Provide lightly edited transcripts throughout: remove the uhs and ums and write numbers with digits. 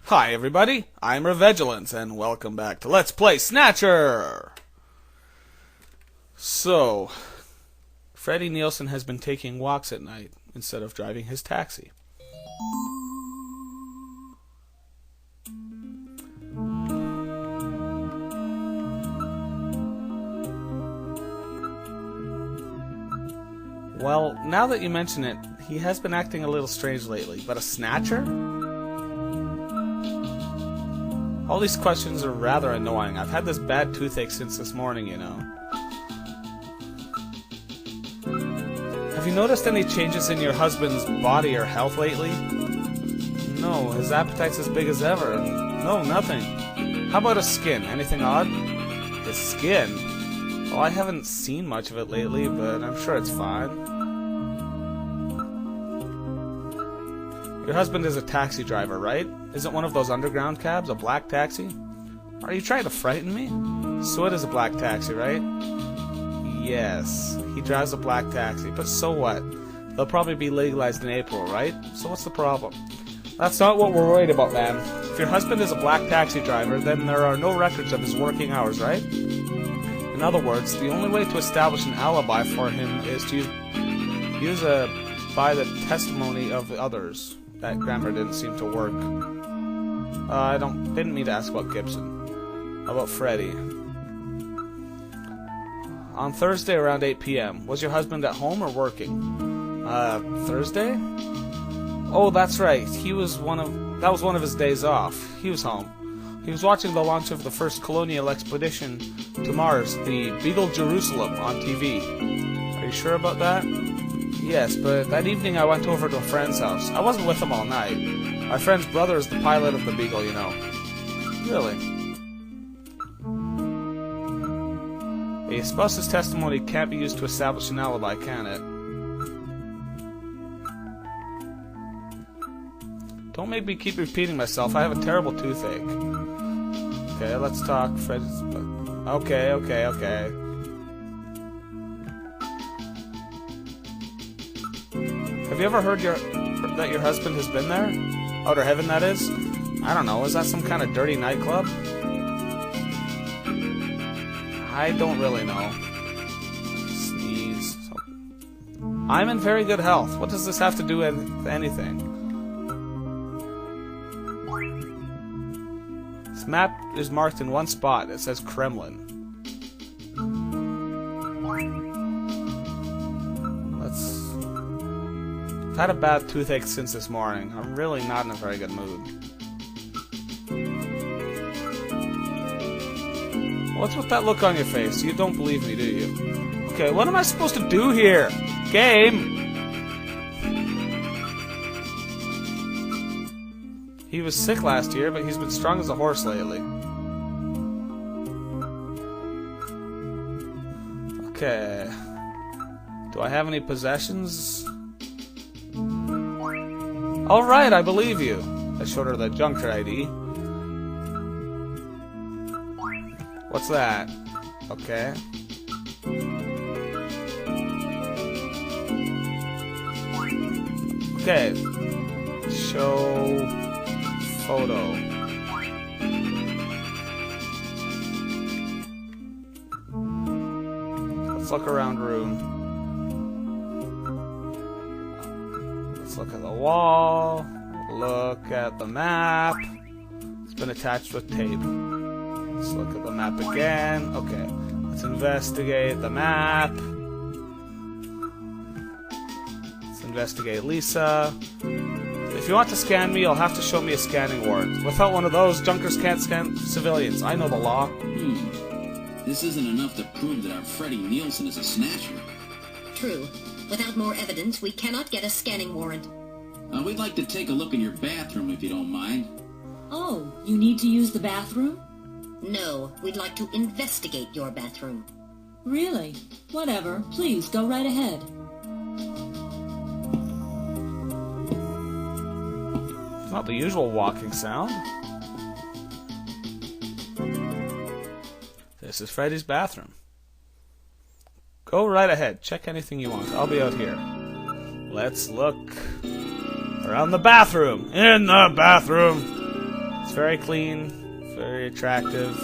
Hi everybody, I'm Revegilance, and welcome back to Let's Play Snatcher! So, Freddie Nielsen has been taking walks at night instead of driving his taxi. Well, now that you mention it, he has been acting a little strange lately, but a snatcher? All these questions are rather annoying. I've had this bad toothache since this morning, you know. Have you noticed any changes in your husband's body or health lately? No, his appetite's as big as ever. No, nothing. How about his skin? Anything odd? His skin? Well, I haven't seen much of it lately, but I'm sure it's fine. Your husband is a taxi driver, right? Is it one of those underground cabs, a black taxi? Are you trying to frighten me? So it is a black taxi, right? Yes, he drives a black taxi, but so what? They'll probably be legalized in April, right? So what's the problem? That's not what we're worried about, man. If your husband is a black taxi driver, then there are no records of his working hours, right? In other words, the only way to establish an alibi for him is to use by the testimony of others. That grammar didn't seem to work. Didn't mean to ask about Gibson. How about Freddie? On Thursday around 8 p.m., was your husband at home or working? Thursday? Oh, that's right. That was one of his days off. He was home. He was watching the launch of the first colonial expedition to Mars, the Beagle Jerusalem, on TV. Are you sure about that? Yes, but that evening I went over to a friend's house. I wasn't with him all night. My friend's brother is the pilot of the Beagle, you know. Really? A spouse's testimony can't be used to establish an alibi, can it? Don't make me keep repeating myself. I have a terrible toothache. Okay, let's talk. Fred's... Okay. Have you ever heard that your husband has been there? Outer Heaven, that is? I don't know, is that some kind of dirty nightclub? I don't really know. Sneeze. I'm in very good health. What does this have to do with anything? This map is marked in one spot. It says Kremlin. I've had a bad toothache since this morning. I'm really not in a very good mood. What's with that look on your face? You don't believe me, do you? Okay, what am I supposed to do here? Game! He was sick last year, but he's been strong as a horse lately. Okay. Do I have any possessions? Alright, I believe you. I showed her the junker ID. What's that? Okay. Okay. Show photo. Let's look around room. Look at the wall, look at the map. It's been attached with tape. Let's look at the map again. Okay, let's investigate the map. Let's investigate Lisa. If you want to scan me, you'll have to show me a scanning warrant. Without one of those, junkers can't scan civilians. I know the law. This isn't enough to prove that our Freddie Nielsen is a snatcher. True. Without more evidence, we cannot get a scanning warrant. We'd like to take a look in your bathroom, if you don't mind. Oh, you need to use the bathroom? No, we'd like to investigate your bathroom. Really? Whatever. Please, go right ahead. It's not the usual walking sound. This is Freddy's bathroom. Go right ahead. Check anything you want. I'll be out here. Let's look around the bathroom. In the bathroom. It's very clean, very attractive.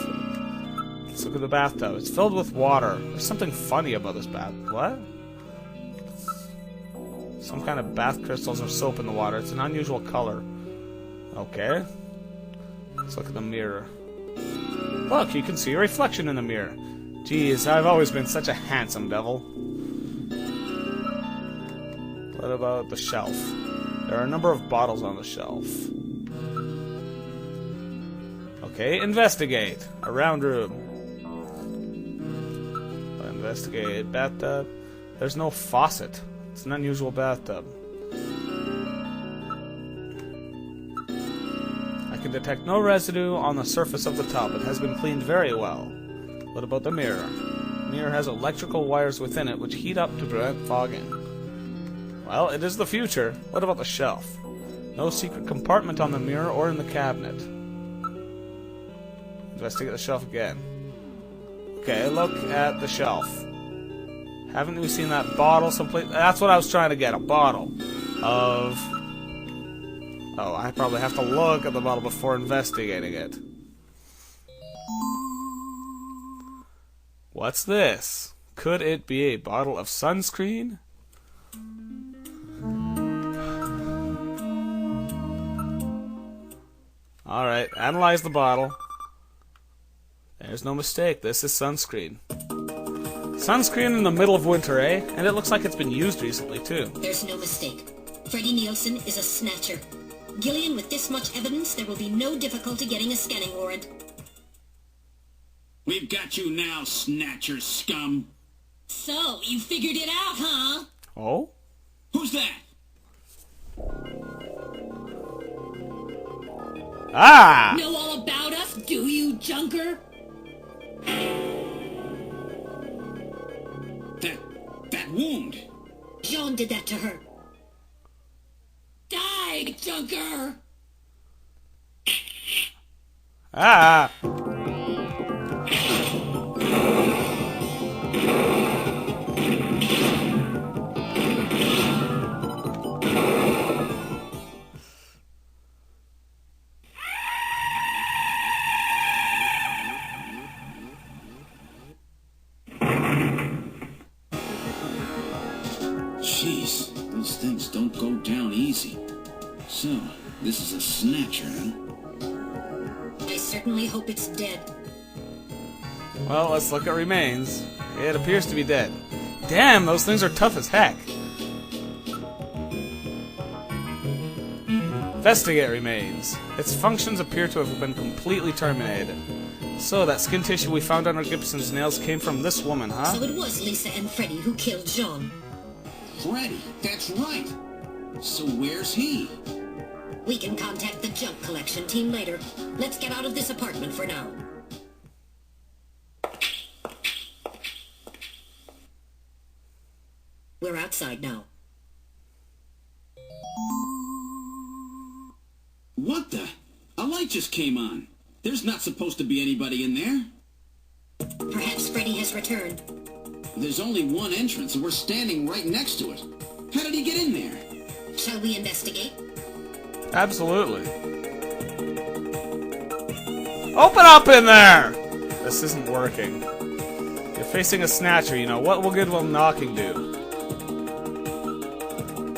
Let's look at the bathtub. It's filled with water. There's something funny about this bath. What? Some kind of bath crystals or soap in the water. It's an unusual color. Okay. Let's look at the mirror. Look, you can see your reflection in the mirror. Jeez, I've always been such a handsome devil. What about the shelf? There are a number of bottles on the shelf. Okay, investigate. A round room. Investigate. Bathtub. There's no faucet. It's an unusual bathtub. I can detect no residue on the surface of the tub. It has been cleaned very well. What about the mirror? The mirror has electrical wires within it which heat up to prevent fogging. Well, it is the future. What about the shelf? No secret compartment on the mirror or in the cabinet. Investigate the shelf again. Okay, look at the shelf. Haven't we seen that bottle someplace? That's what I was trying to get, a bottle of... Oh, I probably have to look at the bottle before investigating it. What's this? Could it be a bottle of sunscreen? Alright, analyze the bottle. There's no mistake, this is sunscreen. Sunscreen in the middle of winter, eh? And it looks like it's been used recently, too. There's no mistake. Freddie Nielsen is a snatcher. Gillian, with this much evidence, there will be no difficulty getting a scanning warrant. We've got you now, Snatcher scum. So, you figured it out, huh? Oh? Who's that? Ah! Know all about us, do you, Junker? That wound. Jean did that to her. Die, Junker! Ah! Jeez, those things don't go down easy. So, this is a snatcher, huh? I certainly hope it's dead. Well, let's look at remains. It appears to be dead. Damn, those things are tough as heck. Investigate remains. Its functions appear to have been completely terminated. So, that skin tissue we found under Gibson's nails came from this woman, huh? So it was Lisa and Freddie who killed Jean. Freddie, that's right. So where's he? We can contact the junk collection team later. Let's get out of this apartment for now. We're outside now. What the? A light just came on. There's not supposed to be anybody in there. Perhaps Freddie has returned. There's only one entrance, and we're standing right next to it. How did he get in there? Shall we investigate? Absolutely. Open up in there! This isn't working. You're facing a snatcher, you know. What good will knocking do?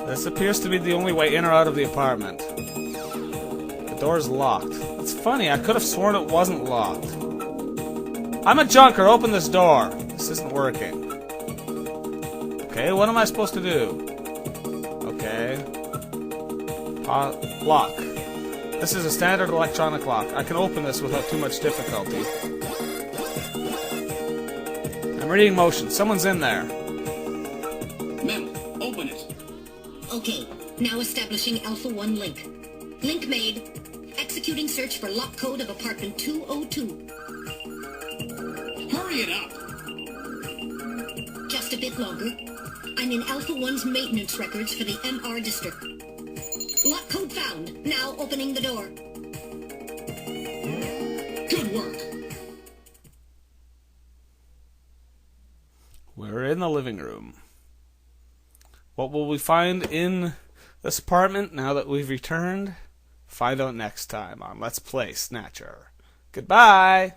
This appears to be the only way in or out of the apartment. The door's locked. It's funny, I could have sworn it wasn't locked. I'm a junker, open this door. This isn't working. Okay, what am I supposed to do? Okay. Lock. This is a standard electronic lock. I can open this without too much difficulty. I'm reading motion. Someone's in there. Metal, open it. Okay, now establishing Alpha 1 link. Link made. Executing search for lock code of apartment 202. Hurry it up. Just a bit longer. I'm in Alpha 1's maintenance records for the MR district. Lock code found. Now opening the door. Good work. We're in the living room. What will we find in this apartment now that we've returned? Find out next time on Let's Play Snatcher. Goodbye!